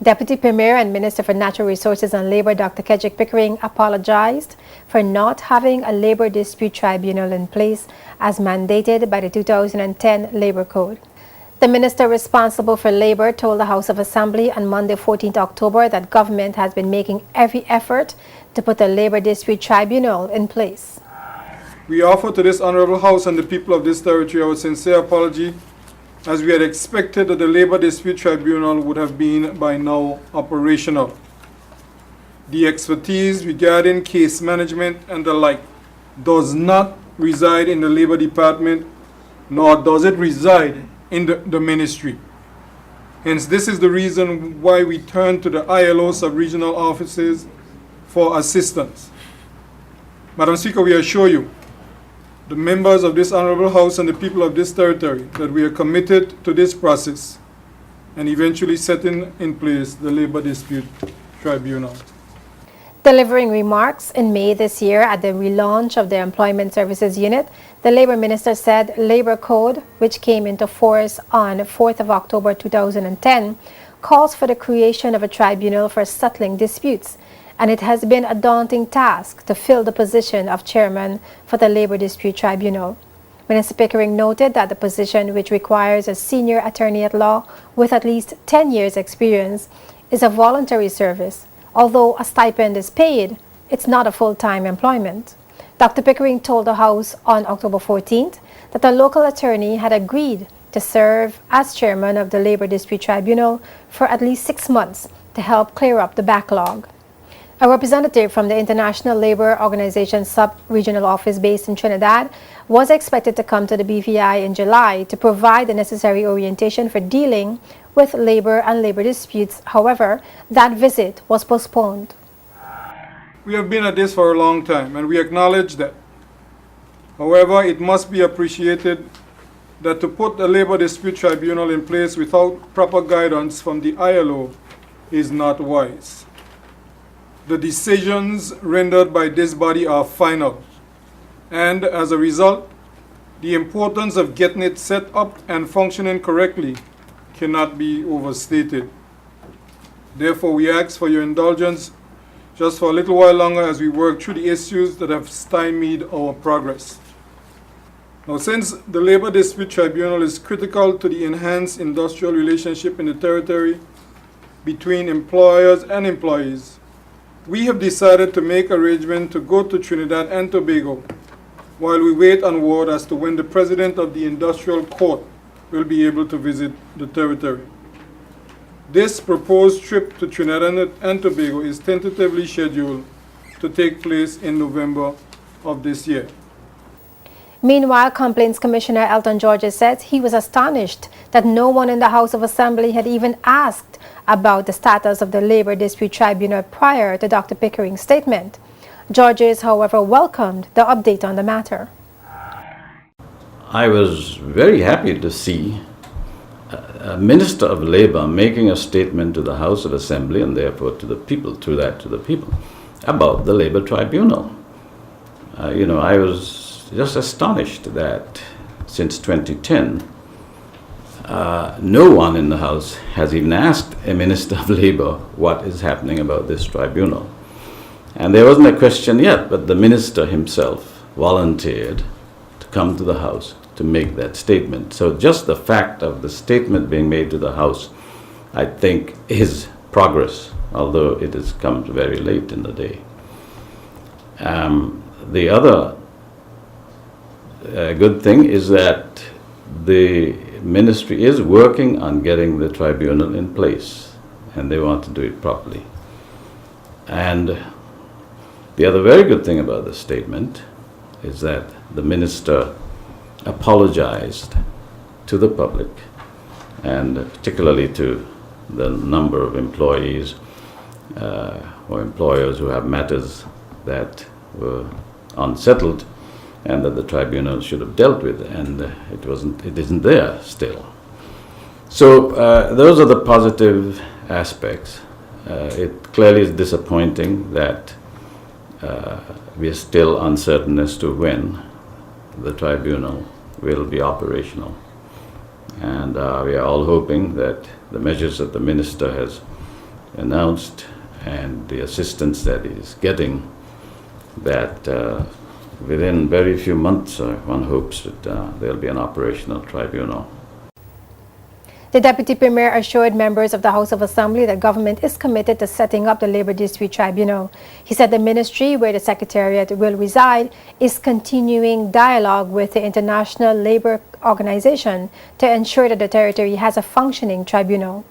Deputy Premier and Minister for Natural Resources and Labor, Dr. Kedrick Pickering, apologized for not having a labor dispute tribunal in place as mandated by the 2010 Labor Code. The minister responsible for labor told the House of Assembly on Monday, 14th October, that government has been making every effort to put a labor dispute tribunal in place. We offer to this honorable House and the people of this territory our sincere apology, as we had expected that the Labor Dispute Tribunal would have been by now operational. The expertise regarding case management and the like does not reside in the Labor Department, nor does it reside in the ministry. Hence, this is the reason why we turn to the ILO sub-regional offices for assistance. Madam Speaker, we assure you, the members of this honorable House and the people of this territory, that we are committed to this process and eventually setting in place the Labor Dispute Tribunal. Delivering remarks in May this year at the relaunch of the Employment Services Unit, the Labor Minister said Labor Code, which came into force on 4th of October 2010, calls for the creation of a tribunal for settling disputes, and it has been a daunting task to fill the position of chairman for the Labor Dispute Tribunal. Minister Pickering noted that the position, which requires a senior attorney at law with at least 10 years' experience, is a voluntary service. Although a stipend is paid, it's not a full-time employment. Dr. Pickering told the House on October 14th that the local attorney had agreed to serve as chairman of the Labor Dispute Tribunal for at least 6 months to help clear up the backlog. A representative from the International Labour Organization sub-regional office based in Trinidad was expected to come to the BVI in July to provide the necessary orientation for dealing with labor and labor disputes. However, that visit was postponed. We have been at this for a long time, and we acknowledge that. However, it must be appreciated that to put the Labor Dispute Tribunal in place without proper guidance from the ILO is not wise. The decisions rendered by this body are final, and as a result, the importance of getting it set up and functioning correctly cannot be overstated. Therefore, we ask for your indulgence just for a little while longer as we work through the issues that have stymied our progress. Now, since the Labor Dispute Tribunal is critical to the enhanced industrial relationship in the territory between employers and employees, we have decided to make arrangements to go to Trinidad and Tobago while we wait on word as to when the President of the Industrial Court will be able to visit the territory. This proposed trip to Trinidad and Tobago is tentatively scheduled to take place in November of this year. Meanwhile, Complaints Commissioner Elton Georges said he was astonished that no one in the House of Assembly had even asked about the status of the Labor Dispute Tribunal prior to Dr. Pickering's statement. Georges, however, welcomed the update on the matter. I was very happy to see a Minister of Labor making a statement to the House of Assembly and therefore to the people, through that to the people, about the Labor Tribunal. I was just astonished that since 2010, no one in the House has even asked a Minister of Labor what is happening about this tribunal. And there wasn't a question yet, but the Minister himself volunteered to come to the House to make that statement. So just the fact of the statement being made to the House, I think, is progress, although it has come very late in the day. The other good thing is that the ministry is working on getting the tribunal in place, and they want to do it properly. And the other very good thing about the statement is that the minister apologized to the public, and particularly to the number of employees or employers who have matters that were unsettled and that the tribunal should have dealt with, and it isn't there still. So those are the positive aspects. It clearly is disappointing that we are still uncertain as to when the tribunal will be operational. And we are all hoping that the measures that the minister has announced and the assistance that he's getting, that within very few months, one hopes that there'll be an operational tribunal. The Deputy Premier assured members of the House of Assembly that government is committed to setting up the Labor Dispute Tribunal. He said the ministry, where the Secretariat will reside, is continuing dialogue with the International Labour Organization to ensure that the territory has a functioning tribunal.